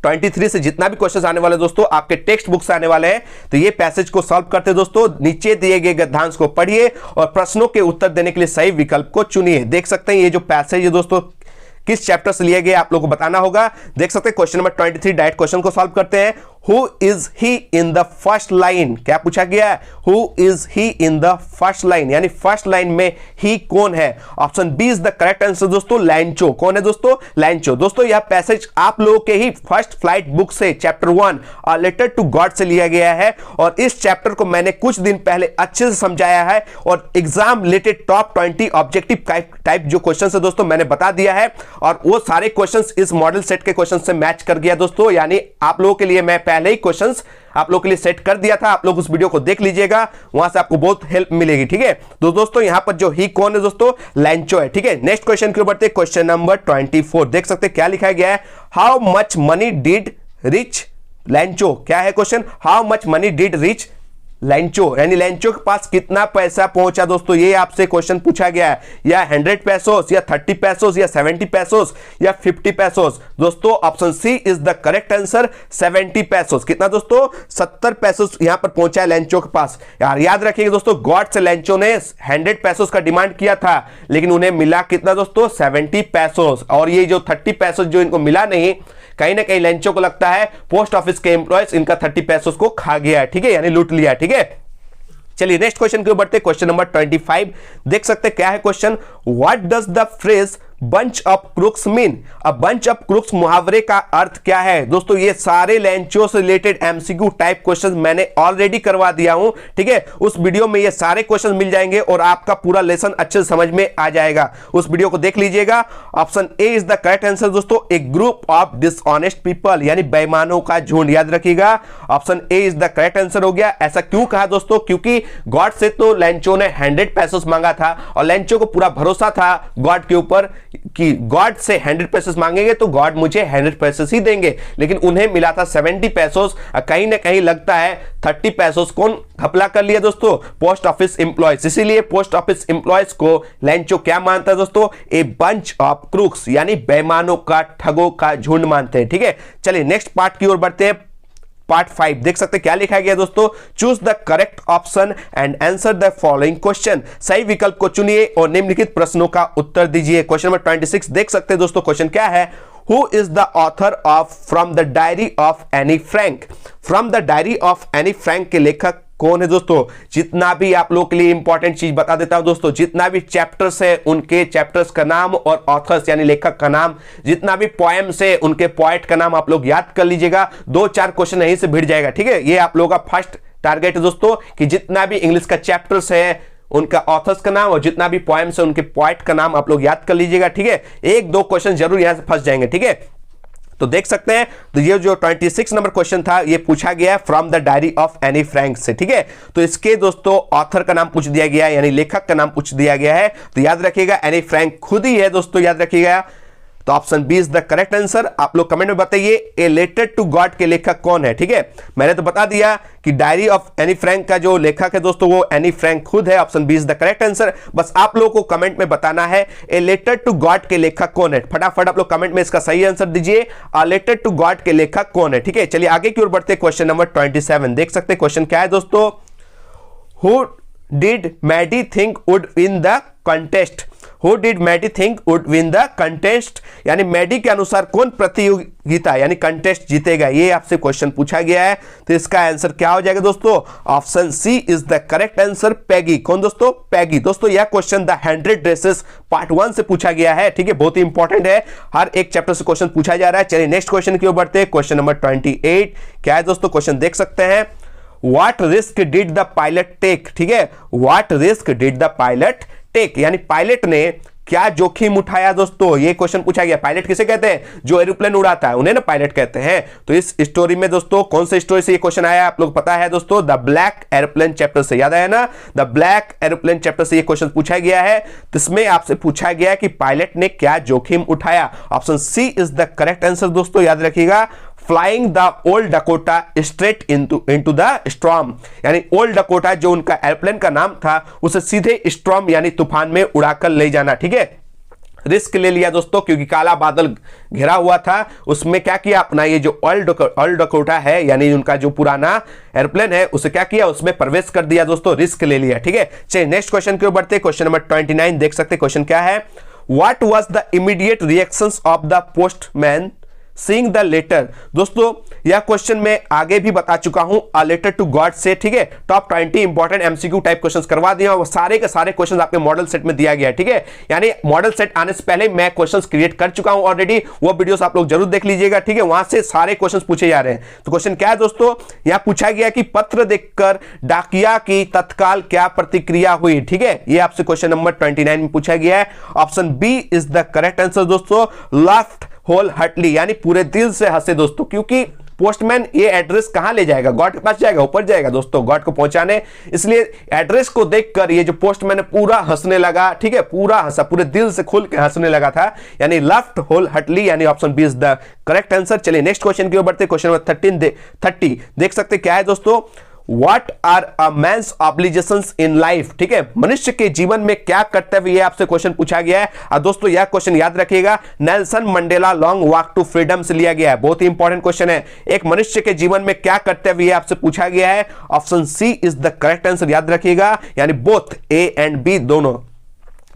23 से जितना भी क्वेश्चन आने वाले दोस्तों आपके टेक्स्ट बुक से आने वाले हैं। तो ये पैसेज को सॉल्व करते दोस्तों, नीचे दिए गए गद्यांश को पढ़िए और प्रश्नों के उत्तर देने के लिए सही विकल्प को चुनिए। देख सकते हैं ये जो पैसेज है दोस्तों किस चैप्टर से लिए गए आप लोगों को बताना होगा। देख सकते हैं क्वेश्चन नंबर 23 डायरेक्ट क्वेश्चन को सॉल्व करते हैं। Who is he in the first line? क्या पूछा गया है? Who is he in the first line? यानी फर्स्ट लाइन में ही कौन है? Option B is the correct answer दोस्तों, लैंचो। कौन है दोस्तों? लैंचो। दोस्तों यह पैसेज आप लोगों के ही फर्स्ट फ्लाइट बुक से chapter 1 a letter to God से लिया गया है और इस चैप्टर को मैंने कुछ दिन पहले अच्छे से समझाया है और exam related top 20 objective type जो क्वेश्चन है दोस्तों मैंने बता दिया है और वो सारे क्वेश्चन इस मॉडल सेट के क्वेश्चन से मैच कर गया दोस्तों। यानी आप लोगों के लिए मैं पहले ही क्वेश्चंस आप लोगों के लिए सेट कर दिया था, आप लोग उस वीडियो को देख लीजिएगा, वहां से आपको बहुत हेल्प मिलेगी। ठीक है, तो दोस्तों यहां पर जो ही कौन है दोस्तों, लैंचो है। ठीक है, नेक्स्ट क्वेश्चन की ओर बढ़ते हैं। क्वेश्चन नंबर 24 देख सकते हैं क्या लिखा गया है। How much money did rich लैंचो। क्या है question? How much money did rich लैंचो, यानी लैंचो के पास कितना पैसा पहुंचा दोस्तों, ये आपसे क्वेश्चन पूछा गया है। या 100 पैसोस या 30 पैसोस या 70 पैसोस या 50 पैसोस। दोस्तों option C is the correct answer, 70 pesos. कितना दोस्तों? 70 पैसोस यहां पर पहुंचा है लैंचो के पास। यार याद रखिएगा दोस्तों, गॉड से लैंचो ने 100 पैसोस का डिमांड किया था लेकिन उन्हें मिला कितना दोस्तों? 70 पैसोस। और ये जो 30 पैसोस जो इनको मिला नहीं, कहीं ना कहीं लैंचो को लगता है पोस्ट ऑफिस के एम्प्लॉयज इनका 30 पैसों को खा गया है। ठीक है, यानी लूट लिया। ठीक है, चलिए नेक्स्ट क्वेश्चन की ओर बढ़ते हैं। क्वेश्चन नंबर 25 देख सकते हैं क्या है question. What does the phrase bunch of crooks mean. अब बंच ऑफ क्रूक्स मुहावरे का अर्थ क्या है दोस्तों? ये सारे लैंचो से रिलेटेड एमसीक्यू टाइप क्वेश्चंस मैंने ऑलरेडी करवा दिया हूं। ठीक है, उस वीडियो में ये सारे क्वेश्चंस मिल जाएंगे और आपका पूरा लेसन अच्छे से समझ में आ जाएगा। उस वीडियो को देख लीजिएगा। Option A is the correct answer दोस्तों, ए ग्रुप ऑफ डिसऑनेस्ट पीपल, यानी बेईमानों का झुंड। याद रखिएगा option A is the correct answer हो गया। ऐसा क्यों कहा दोस्तों? क्योंकि गॉड से तो लैंचो ने 100 पैसोस मांगा था और लैंचो को पूरा भरोसा था गॉड के ऊपर कि गॉड से 100 पैसेस मांगेंगे तो गॉड मुझे 100 पैसेस ही देंगे, लेकिन उन्हें मिला था 70 पैसोस। कहीं ना कहीं लगता है 30 पैसोस कौन घपला कर लिया दोस्तों? Post office employees. इसीलिए पोस्ट ऑफिस एम्प्लॉयज को लैंचो क्या मानता है दोस्तों? ए बंच ऑफ क्रूक्स, यानी बेईमानों का, ठगों का झुंड मानते हैं। ठीक है, चलिए नेक्स्ट पार्ट की ओर बढ़ते हैं। पार्ट 5 देख सकते हैं क्या लिखा गया दोस्तों। Choose the correct option and answer the following question. सही विकल्प को चुनिए और निम्नलिखित प्रश्नों का उत्तर दीजिए। क्वेश्चन नंबर 26 देख सकते हैं दोस्तों, क्वेश्चन क्या है। Who is the author of From the Diary of Anne Frank? From the Diary of Anne Frank के लेखक कौन है दोस्तों? जितना भी आप लोग के लिए इंपॉर्टेंट चीज बता देता हूं दोस्तों, जितना भी चैप्टर्स है उनके चैप्टर्स का नाम और ऑथर्स यानी लेखक का नाम, जितना भी पोएम्स है उनके पोएट का नाम आप लोग याद कर लीजिएगा। 2-4 क्वेश्चन यहीं से भिड़ जाएगा, ठीक है। ये आप लोगों का फर्स्ट टारगेट है दोस्तों कि जितना भी इंग्लिश का चैप्टर्स है उनका ऑथर्स का नाम और जितना भी पोएम्स है उनके पोएट का नाम आप लोग याद कर लीजिएगा, ठीक है। 1-2 क्वेश्चन जरूर यहां से फंस जाएंगे, ठीक है। तो देख सकते हैं, तो ये जो 26 नंबर क्वेश्चन था ये पूछा गया from the diary of Anne Frank से, ठीक है। तो इसके दोस्तों ऑथर का नाम पूछ दिया गया है, यानी लेखक का नाम पूछ दिया गया है। तो याद रखिएगा एनी फ्रैंक खुद ही है दोस्तों, याद रखिएगा। तो option B is the correct answer. आप लोग कमेंट में बताइए ए लेटर टू गॉड के लेखक कौन है, ठीक है। मैंने तो बता दिया कि डायरी ऑफ एनी फ्रैंक का जो लेखक है दोस्तों वो एनी फ्रैंक खुद है। Option B is the correct answer. बस आप लोगों को कमेंट में बताना है ए लेटर टू गॉड के लेखक कौन है। फटाफट आप लोग कमेंट में इसका सही आंसर दीजिए, अ लेटर टू गॉड के लेखक कौन है, ठीक है। चलिए आगे की ओर बढ़ते, क्वेश्चन नंबर 27 देख सकते हैं। क्वेश्चन क्या है दोस्तों? Who did Maddie think would win the contest? Who did Maddie think would win the contest? यानी मैडी के अनुसार कौन प्रतियोगिता यानी कंटेस्ट जीतेगा, ये आपसे क्वेश्चन पूछा गया है। तो इसका आंसर क्या हो जाएगा दोस्तों? Option C is the correct answer, Peggy. कौन दोस्तों? पैगी। दोस्तों यह क्वेश्चन द 100 ड्रेसेस पार्ट 1 से पूछा गया है, ठीक है। बहुत ही इंपॉर्टेंट है, हर एक चैप्टर से क्वेश्चन पूछा जा रहा है। चलिए नेक्स्ट क्वेश्चन की ओर बढ़ते हैं। क्वेश्चन नंबर 28 क्या है दोस्तों? क्वेश्चन देख सकते हैं। What risk did the pilot take? ठीक है, What risk did the pilot take? यानी पायलट ने क्या जोखिम उठाया दोस्तों, ये क्वेश्चन पूछा गया। पायलट किसे कहते हैं? जो एरोप्लेन उड़ाता है उन्हें ना पायलट कहते हैं। तो इस स्टोरी में दोस्तों कौन से स्टोरी से ये क्वेश्चन आया आप लोग पता है दोस्तों? द ब्लैक एरोप्लेन चैप्टर से, याद आया ना? द ब्लैक एरोप्लेन चैप्टर से ये क्वेश्चन पूछा गया है। तो इसमें आपसे पूछा गया कि पायलट ने क्या जोखिम उठाया। Option C is the correct answer दोस्तों, याद रखिएगा। Flying the old Dakota straight into the storm, यानी ओल्ड डकोटा जो उनका एयरप्लेन का नाम था उसे सीधे स्टॉर्म यानी तूफान में उड़ाकर ले जाना, ठीक है। रिस्क ले लिया दोस्तों क्योंकि काला बादल घिरा हुआ था। उसमें क्या किया, अपना ये जो ओल्ड डकोटा है यानी उनका जो पुराना एयरप्लेन है उसे क्या किया, उसमें प्रवेश कर दिया दोस्तों, रिस्क ले लिया, ठीक है। चलिए नेक्स्ट क्वेश्चन की ओर बढ़ते हैं। क्वेश्चन नंबर 29 देख सकते हैं। क्वेश्चन क्या है? What was the immediate reactions of the postman seeing the letter? दोस्तों यह क्वेश्चन मैं आगे भी बता चुका हूं, अ लेटर टू गॉड से, ठीक है। Top 20 important MCQ type questions करवा दिया, वो सारे के सारे क्वेश्चंस आपके मॉडल सेट में दिया गया है, ठीक है। यानी मॉडल सेट आने से पहले मैं क्वेश्चंस क्रिएट कर चुका हूं ऑलरेडी, वो वीडियोस आप लोग जरूर देख लीजिएगा, ठीक है। वहां से सारे क्वेश्चंस पूछे जा रहे हैं। तो क्वेश्चन क्या है दोस्तों? यहां पूछा गया कि पत्र देखकर डाकिया की तत्काल क्या प्रतिक्रिया हुई, ठीक है। ये आपसे क्वेश्चन नंबर 29 में पूछा गया है। Option B is the correct answer दोस्तों, लाफ्ड होल हार्टली, यानी पूरे दिल से हंसे दोस्तों, क्योंकि पोस्टमैन ये एड्रेस कहां ले जाएगा? गॉड के पास जाएगा, ऊपर जाएगा दोस्तों गॉड को पहुंचाने। इसलिए एड्रेस को देखकर ये जो पोस्टमैन है पूरा हंसने लगा, ठीक है, पूरा हंसा, पूरे दिल से खुल के हंसने लगा था, यानी लाफ्ड होल हार्टली, यानी option B is the correct answer. चलिए नेक्स्ट क्वेश्चन की ओर बढ़ते हैं। क्वेश्चन नंबर 30 देख सकते क्या है दोस्तों? What are a man's obligations in life? ठीक है, मनुष्य के जीवन में क्या कर्तव्य, ये आपसे क्वेश्चन पूछा गया है। और दोस्तों यह क्वेश्चन याद रखिएगा, Nelson Mandela long walk to freedom से लिया गया है। बहुत ही इंपॉर्टेंट क्वेश्चन है। एक मनुष्य के जीवन में क्या कर्तव्य, ये आपसे पूछा गया है। Option C is the correct answer, याद रखिएगा, यानी बोथ ए एंड बी दोनों।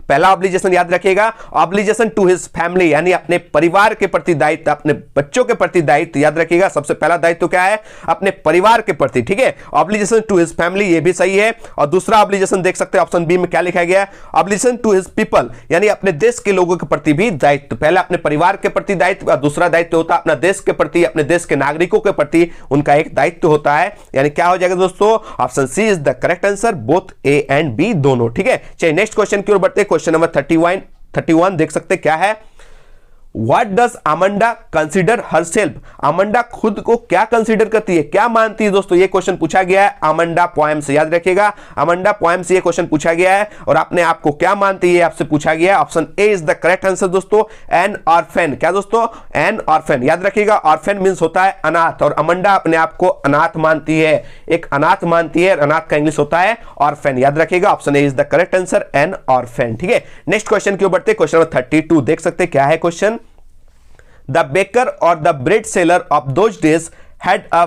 पहला ऑब्लिगेशन याद रखिएगा, ऑब्लिगेशन टू हिज फैमिली, यानी अपने परिवार के प्रति दायित्व, अपने बच्चों के प्रति दायित्व, याद रखिएगा। सबसे पहला दायित्व क्या है? अपने परिवार के प्रति, ठीक है। ऑब्लिगेशन टू हिज फैमिली, ये भी सही है। और दूसरा ऑब्लिगेशन देख सकते हैं ऑप्शन बी में क्या लिखा गया है, ऑब्लिगेशन टू हिज पीपल, यानी अपने देश के लोगों के प्रति भी दायित्व। पहला अपने परिवार के प्रति दायित्व और दूसरा दायित्व होता है अपना देश के प्रति, अपने देश के नागरिकों के प्रति उनका एक दायित्व होता है। यानी क्या हो जाएगा दोस्तों? Option C is the correct answer, both A and B दोनों, ठीक है। चलिए नेक्स्ट क्वेश्चन की ओर बढ़ते हैं। क्वेश्चन नंबर 31 देख सकते क्या है? What does Amanda consider herself? Amanda खुद को क्या कंसिडर करती है, क्या मानती है दोस्तों? ये क्वेश्चन पूछा गया है अमंडा पोएम से, याद रखिएगा, अमंडा पोएम से ये क्वेश्चन पूछा गया है। और अपने आप को क्या मानती है आपसे पूछा गया है। Option A is the correct answer दोस्तों, एन ऑर्फेन। क्या दोस्तों? एन ऑर्फेन, याद रखिएगा। ऑर्फेन मींस होता है अनाथ, और अमंडा अपने आप को अनाथ मानती है, एक अनाथ मानती है। अनाथ का इंग्लिश होता है ऑर्फेन, याद रखिएगा। Option A is the correct answer, an orphan, ठीक है। नेक्स्ट क्वेश्चन की ओर बढ़ते हैं। क्वेश्चन नंबर 32 देख सकते क्या है question? The baker or the bread seller of those days had a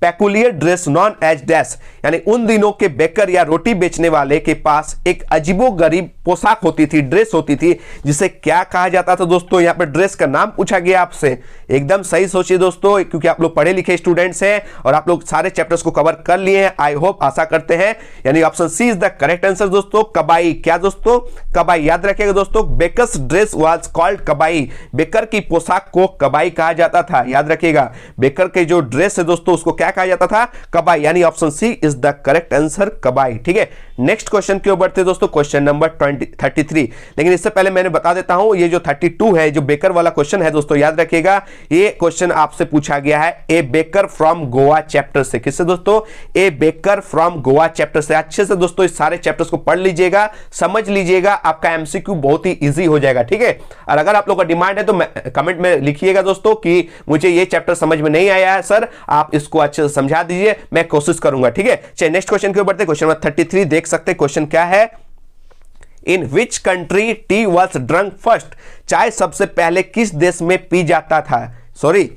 peculiar dress known as dash, यानी उन दिनों के बेकर या रोटी बेचने वाले के पास एक अजीबोगरीब पोशाक होती थी, ड्रेस होती थी, जिसे क्या कहा जाता था दोस्तों। यहां पर ड्रेस का नाम पूछा गया आपसे। एकदम सही सोचिए दोस्तों, क्योंकि आप लोग पढ़े लिखे स्टूडेंट्स हैं और आप लोग सारे चैप्टर्स को कवर कर लिए हैं, आई होप, आशा करते हैं। यानी option C is the correct answer दोस्तों। कबाई, क्या दोस्तों? कबाई। याद रखिएगा दोस्तों, baker's dress was called kabai. Baker की पोशाक को कबाई कहा जाता था। याद रखिएगा, बेकर के जो ड्रेस है दोस्तों उसको क्या कहा जाता था? कबाई। यानी option C is the correct answer, Kabai. ठीक है, नेक्स्ट क्वेश्चन की ओर बढ़ते दोस्तों, क्वेश्चन नंबर 33। लेकिन इससे पहले मैंने बता देता हूं, ये जो 32 है, जो बेकर वाला क्वेश्चन है दोस्तों, याद रखिएगा, ये क्वेश्चन आपसे पूछा गया है ए बेकर फ्रॉम गोवा चैप्टर से। किससे दोस्तों? ए बेकर फ्रॉम गोवा चैप्टर से। अच्छे से दोस्तों इस सारे चैप्टर्स को पढ़ लीजिएगा, समझ लीजिएगा, आपका एमसीक्यू बहुत ही इजी हो जाएगा। ठीक है, और अगर आप लोग का डिमांड है तो कमेंट में लिखिएगा दोस्तों कि मुझे ये चैप्टर समझ में नहीं आया है सर, आप इसको अच्छे से समझा दीजिए, मैं कोशिश करूंगा। ठीक है, चलिए नेक्स्ट क्वेश्चन की ओर बढ़ते। क्वेश्चन नंबर 33 देख सकते हैं, क्वेश्चन क्या है? In which country tea was drunk first? चाय सबसे पहले किस देश में पी जाता था? सॉरी,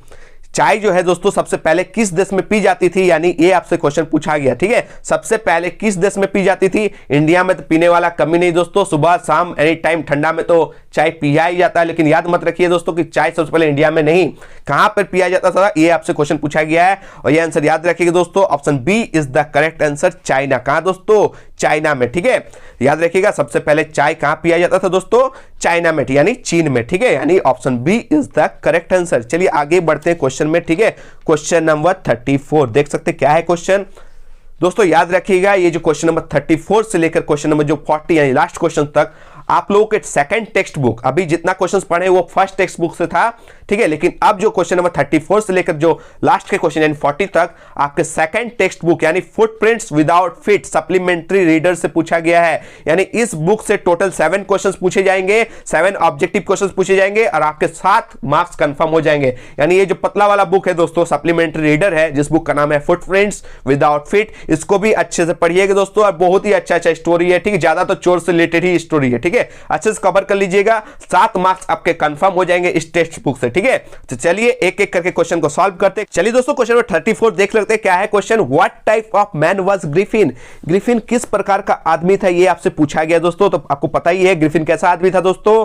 चाय जो है दोस्तों सबसे पहले किस देश में पी जाती थी, यानी ये आपसे क्वेश्चन पूछा गया। ठीक है, सबसे पहले किस देश में पी जाती थी? इंडिया में तो पीने वाला कमी नहीं दोस्तों, सुबह शाम एनी टाइम ठंडा में तो चाय पिया ही जाता है। लेकिन याद मत रखिए दोस्तों कि चाय सबसे पहले इंडिया में नहीं, कहां पर पिया जाता था, ये आपसे क्वेश्चन पूछा गया है। और ये आंसर याद रखिएगा दोस्तों, option B is the correct answer, China. कहां दोस्तों? चाइना में। ठीक है, याद रखिएगा, सबसे पहले चाय कहां पिया जाता था दोस्तों? चाइना में, यानी चीन में। ठीक है, यानी option B is the correct answer. चलिए आगे बढ़ते हैं क्वेश्चन में। ठीक है, क्वेश्चन नंबर 34 देख सकते हैं, क्या है क्वेश्चन दोस्तों? याद रखिएगा, ये जो क्वेश्चन नंबर 34 से लेकर क्वेश्चन नंबर जो 40 यानी लास्ट क्वेश्चन तक आप लोगों के सेकंड टेक्स्ट बुक, अभी जितना क्वेश्चंस पढ़े वो फर्स्ट टेक्स्ट बुक से था। ठीक है, लेकिन अब जो क्वेश्चन नंबर 34 से लेकर जो लास्ट के क्वेश्चन यानी 40 तक आपके सेकंड टेक्स्ट बुक यानी footprints without feet supplementary reader से पूछा गया है। यानी इस बुक से टोटल 7 क्वेश्चंस पूछे जाएंगे, 7 ऑब्जेक्टिव क्वेश्चंस पूछे जाएंगे और आपके 7 मार्क्स कंफर्म हो जाएंगे। यानी ये जो पतला वाला बुक है दोस्तों, सप्लीमेंट्री रीडर है, जिस बुक का नाम है फुटप्रिंट्स विदाउट फीट, इसको भी अच्छे से पढ़िएगा दोस्तों। और बहुत ही अच्छा स्टोरी है। ठीक है, ज्यादा तो चोर से रिलेटेड ही स्टोरी है। ठीक है, अच्छे से कवर कर लीजिएगा, 7 मार्क्स आपके कंफर्म हो जाएंगे इस टेक्स्ट बुक से। ठीक है, तो चलिए एक एक करके क्वेश्चन को सॉल्व करते हैं। चलिए दोस्तों क्वेश्चन नंबर 34 देख लेते हैं, क्या है question? What type of man was Griffin? Griffin किस प्रकार का आदमी था, ये आपसे पूछा गया दोस्तों। तो आपको पता ही है ग्रिफिन कैसा आदमी था दोस्तों,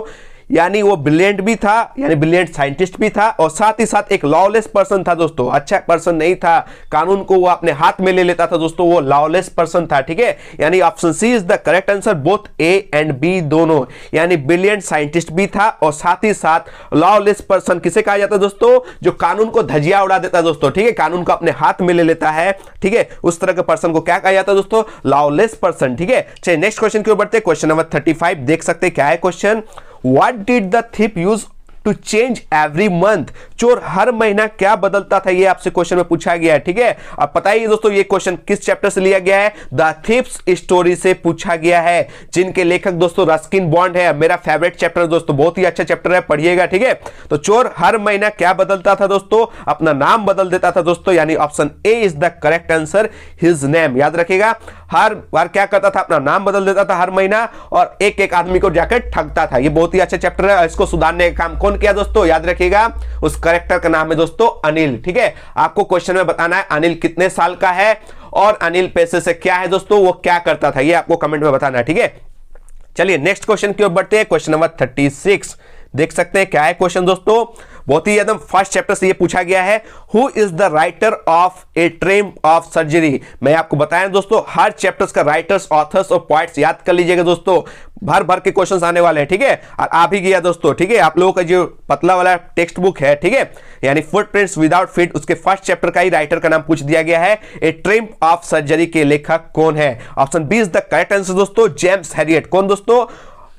यानी वो ब्रिलियंट भी था, यानी ब्रिलियंट साइंटिस्ट भी था, और साथ ही साथ एक लॉलेस पर्सन था दोस्तों। अच्छा पर्सन नहीं था, कानून को वो अपने हाथ में ले लेता था दोस्तों, वो लॉलेस पर्सन था। ठीक है, यानी option C is the correct answer, both A and B दोनों। यानी ब्रिलियंट साइंटिस्ट भी था और साथ ही साथ लॉलेस पर्सन किसे कहा जाता है दोस्तों? जो कानून को धजिया उड़ा देता है दोस्तों। ठीक है, कानून को अपने हाथ में ले लेता है। ठीक है, उस तरह के पर्सन को क्या कहा जाता है दोस्तों? Lawless person. ठीक है, चलिए नेक्स्ट क्वेश्चन की ओर बढ़ते हैं। क्वेश्चन नंबर 35 देख सकते हैं, क्या है question? What did the thief use to change every month? चोर हर महीना क्या बदलता था, ये आपसे क्वेश्चन में पूछा गया है। ठीक है, अब बताइए दोस्तों ये क्वेश्चन किस चैप्टर से लिया गया है? द थीफ्स स्टोरी से पूछा गया है, जिनके लेखक दोस्तों रस्किन बॉन्ड है। मेरा फेवरेट चैप्टर दोस्तों, बहुत ही अच्छा चैप्टर है, पढ़िएगा। ठीक है, तो चोर हर महीना क्या बदलता था दोस्तों? अपना नाम बदल देता था दोस्तों, यानी option A is the correct answer, his name. याद रखिएगा, हर बार क्या करता था? अपना नाम बदल देता था हर महीना और एक एक आदमी को जाकर ठगता था। ये बहुत ही अच्छा चैप्टर है, इसको सुधारने का काम कौन किया दोस्तों? याद रखिएगा, उस करेक्टर का नाम है दोस्तों अनिल। ठीक है, आपको क्वेश्चन में बताना है अनिल कितने साल का है और अनिल पैसे से क्या है दोस्तों, वो क्या करता था, ये आपको कमेंट में बताना है। ठीक है, चलिए नेक्स्ट क्वेश्चन की ओर बढ़ते हैं। क्वेश्चन नंबर 36 देख सकते हैं, क्या है क्वेश्चन दोस्तों? बहुत ही एकदम फर्स्ट चैप्टर से ये पूछा गया है, who is the writer of A triumph of surgery? मैं आपको बताया दोस्तों, हर चैप्टर्स का राइटर्स, ऑथर्स और पॉइंट्स याद कर लीजिएगा दोस्तों, भर भर के क्वेश्चंस आने वाले हैं। ठीक है, और आ भी गया दोस्तों। ठीक है, आप लोगों का जो पतला वाला टेक्स्ट बुक है, ठीक है, यानी फुटप्रिंट्स विदाउट फीट, उसके फर्स्ट चैप्टर का ही राइटर का नाम पूछ दिया गया है। ए ट्रिम्प ऑफ सर्जरी के लेखक कौन है? Option B is the correct answer दोस्तों, जेम्स हैरियट। कौन दोस्तों?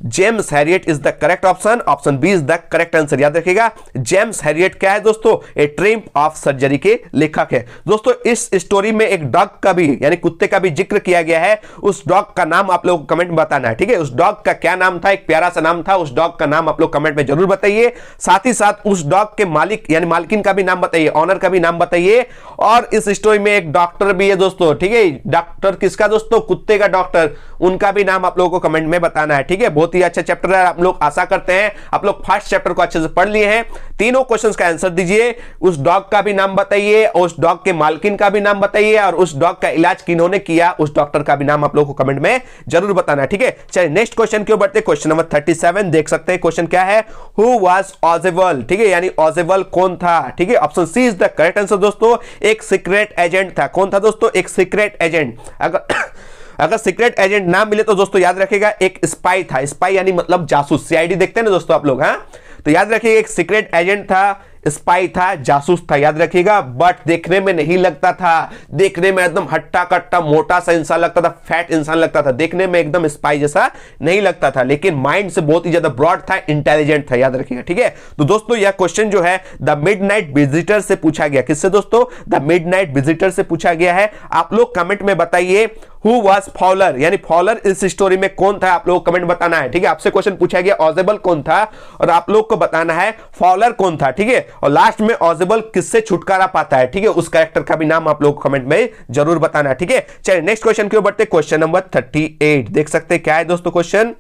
James Herriot is the correct option, option B is the correct answer. याद रखिएगा, जेम्स हैरियट क्या है दोस्तों? ए ट्रिम्प ऑफ सर्जरी के लेखक है दोस्तों। इस स्टोरी में एक डॉग का भी यानी कुत्ते का भी जिक्र किया गया है, उस डॉग का नाम आप लोगों को कमेंट में बताना है। ठीक है, उस डॉग का क्या नाम था? एक प्यारा सा नाम था, उस डॉग का नाम आप लोग कमेंट में जरूर बताइए। साथ ही साथ उस डॉग के मालिक यानी मालकिन का भी नाम बताइए, ऑनर का भी नाम बताइए। और इस स्टोरी में एक डॉक्टर भी है दोस्तों। ठीक है, डॉक्टर किसका दोस्तों? कुत्ते का डॉक्टर, उनका भी नाम आप लोगों को कमेंट में बताना है। ठीक है, बहुत बहुत ही अच्छा चैप्टर है। आप लोग आशा करते हैं आप लोग फर्स्ट चैप्टर को अच्छे से पढ़ लिए हैं। तीनों क्वेश्चंस का आंसर दीजिए, उस डॉग का भी नाम बताइए, उस डॉग के मालकिन का भी नाम बताइए और उस डॉग का इलाज किन्होंने किया उस डॉक्टर का भी नाम आप लोगों को कमेंट में जरूर बताना है, ठीक है। चलिए नेक्स्ट क्वेश्चन की ओर बढ़ते हैं। क्वेश्चन नंबर 37 देख सकते हैं। क्वेश्चन क्या है, हु वाज ऑजेबल, ठीक है, यानी ऑजेबल कौन था, ठीक है। Option C is the correct answer दोस्तों। एक सीक्रेट एजेंट था। कौन था दोस्तों, एक सीक्रेट एजेंट। अगर सीक्रेट एजेंट ना मिले तो दोस्तों याद रखिएगा एक स्पाई था। स्पाई यानी मतलब जासूस, सीआईडी देखते हैं ना दोस्तों आप लोग, हाँ, तो याद रखिएगा एक सीक्रेट एजेंट था, स्पाई था, जासूस था, याद रखिएगा। बट देखने में नहीं लगता था, देखने में एकदम हट्टा कट्टा मोटा सा इंसान लगता था, फैट इंसान लगता था, देखने में एकदम स्पाई जैसा नहीं लगता था, लेकिन माइंड से बहुत ही ज्यादा ब्रॉड था, इंटेलिजेंट था, याद रखिएगा, ठीक है। तो दोस्तों यह क्वेश्चन जो है द मिडनाइट विजिटर से पूछा गया। किससे दोस्तों, द मिडनाइट विजिटर से पूछा गया है। आप लोग कमेंट में बताइए हु वाज फॉलर, यानी फॉलर इस स्टोरी में कौन था, आप लोग कमेंट बताना है, ठीक है। आपसे क्वेश्चन पूछा गया ऑजेबल कौन था और आप लोग को बताना है फॉलर कौन था, ठीक है। और लास्ट में ऑजेबल किससे छुटकारा पाता है, ठीक है, उस कैरेक्टर का भी नाम आप लोग कमेंट में जरूर बताना है, ठीक है। चलिए नेक्स्ट क्वेश्चन की ओर बढ़ते हैं। क्वेश्चन नंबर 38 देख सकते हैं क्या है दोस्तों question,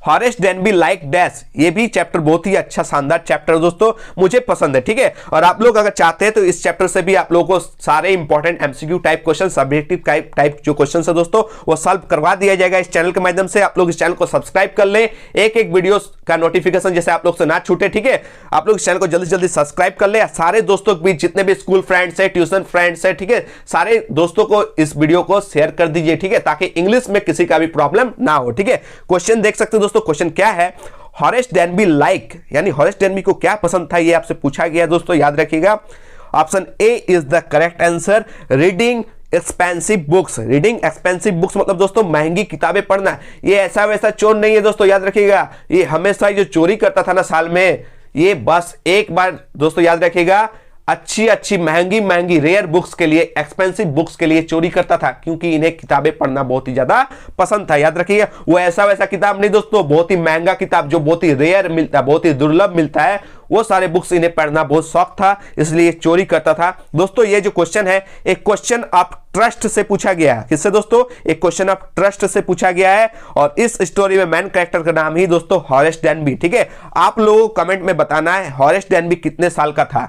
Horace Denby like dash. ये भी चैप्टर बहुत ही अच्छा शानदार चैप्टर है दोस्तों, मुझे पसंद है, ठीक है। और आप लोग अगर चाहते हैं तो इस चैप्टर से भी आप लोगों को सारे important MCQ type question, subjective type जो क्वेश्चन है दोस्तों वो सॉल्व करवा दिया जाएगा इस चैनल के माध्यम से। आप लोग इस चैनल को सब्सक्राइब कर लें, एक एक वीडियो का नोटिफिकेशन जैसे आप लोग से ना छूटे, ठीक है। आप लोग इस चैनल को जल्दी जल्दी सब्सक्राइब कर ले, सारे दोस्तों के बीच जितने भी स्कूल फ्रेंड्स है, ट्यूशन फ्रेंड्स है, ठीक है, सारे दोस्तों को इस वीडियो को शेयर कर दीजिए, ठीक है, ताकि इंग्लिश में किसी का भी प्रॉब्लम ना हो, ठीक है। क्वेश्चन देख सकते हैं दोस्तों। क्वेश्चन क्या है, हॉरेस डेनबी लाइक, यानी हॉरेस डेनबी को क्या पसंद था, ये आपसे पूछा गया दोस्तों, याद रखिएगा। Option A is the correct answer, reading expensive books. Reading expensive books मतलब दोस्तों महंगी किताबें पढ़ना। ये ऐसा वैसा चोर नहीं है दोस्तों, याद रखिएगा। ये हमेशा जो चोरी करता था ना साल में, ये बस एक बार दोस्तों याद रखिएगा अच्छी अच्छी महंगी महंगी रेयर बुक्स के लिए, एक्सपेंसिव बुक्स के लिए चोरी करता था, क्योंकि इन्हें किताबें पढ़ना बहुत ही ज्यादा पसंद था, याद रखिएगा। वो ऐसा वैसा किताब नहीं दोस्तों, बहुत ही महंगा किताब जो बहुत ही रेयर मिलता है, बहुत ही दुर्लभ मिलता है, वो सारे बुक्स इन्हें पढ़ना बहुत शौक था, इसलिए चोरी करता था। दोस्तों ये जो क्वेश्चन है एक क्वेश्चन ऑफ ट्रस्ट से पूछा गया है। किससे दोस्तों, एक क्वेश्चन ऑफ ट्रस्ट से पूछा गया है और इस स्टोरी में मेन कैरेक्टर का नाम ही दोस्तों हॉरेस डेनबी, ठीक है। आप लोगों को कमेंट में बताना है हॉरेस डेनबी कितने साल का था।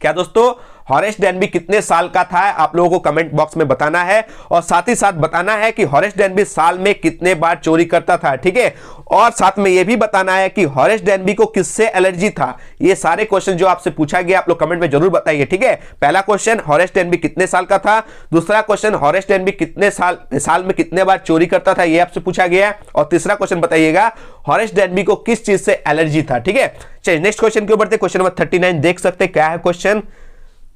क्या दोस्तों, हॉरेस डेनबी कितने साल का था, आप लोगों को कमेंट बॉक्स में बताना है और साथ ही साथ बताना है कि हॉरेस डेनबी साल में कितने बार चोरी करता था, ठीक है। और साथ में यह भी बताना है कि हॉरेस डेनबी को किससे एलर्जी था। ये सारे क्वेश्चन जो आपसे पूछा गया आप लोग कमेंट में जरूर बताइए, ठीक है। पहला क्वेश्चन हॉरेस डेनबी कितने साल का था, दूसरा क्वेश्चन हॉरेस डेनबी कितने साल में कितने बार चोरी करता था, ये आपसे पूछा गया, और तीसरा क्वेश्चन बताइएगा हॉरेस डेनबी को किस चीज से एलर्जी था, ठीक है। चलिए नेक्स्ट क्वेश्चन के ऊपर बढ़ते। क्वेश्चन नंबर 39 देख सकते हैं क्या है question,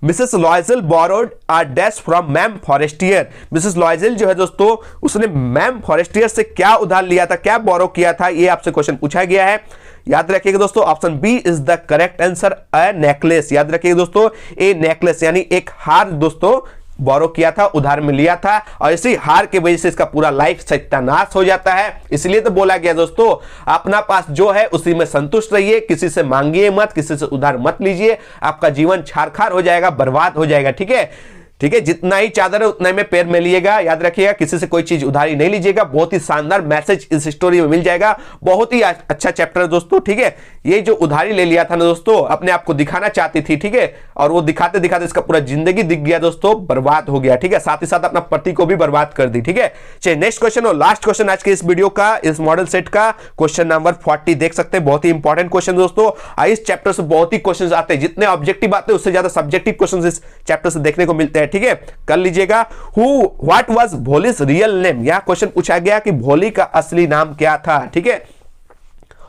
Mrs Loisel borrowed a dash from ma'am Forestier. Mrs Loisel जो है दोस्तों उसने मैम फॉरेस्टियर से क्या उधार लिया था, क्या बोरो किया था, ये आपसे क्वेश्चन पूछा गया है। याद रखिएगा दोस्तों option B is the correct answer, a necklace. याद रखिएगा दोस्तों ए नेकलेस यानी एक हार दोस्तों बोरो किया था, उधार में लिया था, और इसी हार की वजह से इसका पूरा लाइफ सत्यानाश हो जाता है। इसलिए तो बोला गया दोस्तों अपना पास जो है उसी में संतुष्ट रहिए, किसी से मांगिए मत, किसी से उधार मत लीजिए, आपका जीवन छारखार हो जाएगा, बर्बाद हो जाएगा, ठीक है। ठीक है, जितना ही चादर है उतना में पैर में लिएगा, याद रखिएगा किसी से कोई चीज उधारी नहीं लीजिएगा। बहुत ही शानदार मैसेज इस स्टोरी में मिल जाएगा, बहुत ही अच्छा चैप्टर है दोस्तों, ठीक है। ये जो उधारी ले लिया था ना दोस्तों, अपने आप को दिखाना चाहती थी, ठीक है, और वो दिखाते दिखाते इसका पूरा जिंदगी दिख गया दोस्तों, बर्बाद हो गया, ठीक है, साथ ही साथ अपना पति को भी बर्बाद कर दी, ठीक है। चलिए नेक्स्ट क्वेश्चन और लास्ट क्वेश्चन आज के इस वीडियो का, इस मॉडल सेट का, क्वेश्चन नंबर 40 देख सकते हैं। बहुत ही इंपॉर्टेंट क्वेश्चन दोस्तों, इस चैप्टर से बहुत ही क्वेश्चन आते हैं, जितने ऑब्जेक्टिव आते हैं उससे ज्यादा सब्जेक्टिव क्वेश्चन इस चैप्टर से देखने को मिलते हैं, ठीक है। कर लीजिएगा, what was Bholi's real name. यह क्वेश्चन पूछा गया कि भोली का असली नाम क्या था, ठीक है।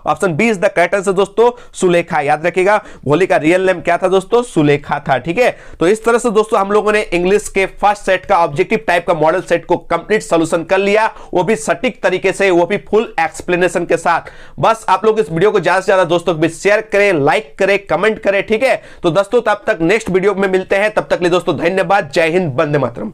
Option B is the correct answer दोस्तों, सुलेखा। याद रखिएगा भोली का रियल नेम क्या था दोस्तों, सुलेखा था, ठीक है। तो इस तरह से दोस्तों हम लोगों ने इंग्लिश के फर्स्ट सेट का ऑब्जेक्टिव टाइप का मॉडल सेट को कंप्लीट सॉल्यूशन कर लिया, वो भी सटीक तरीके से, वो भी फुल एक्सप्लेनेशन के साथ। बस आप लोग इस वीडियो को ज्यादा से ज्यादा दोस्तों को शेयर करें, लाइक करें, कमेंट करें, ठीक है। तो दोस्तों तब तक नेक्स्ट वीडियो में मिलते हैं, तब तक के लिए दोस्तों धन्यवाद, जय हिंद, वंदे मातरम।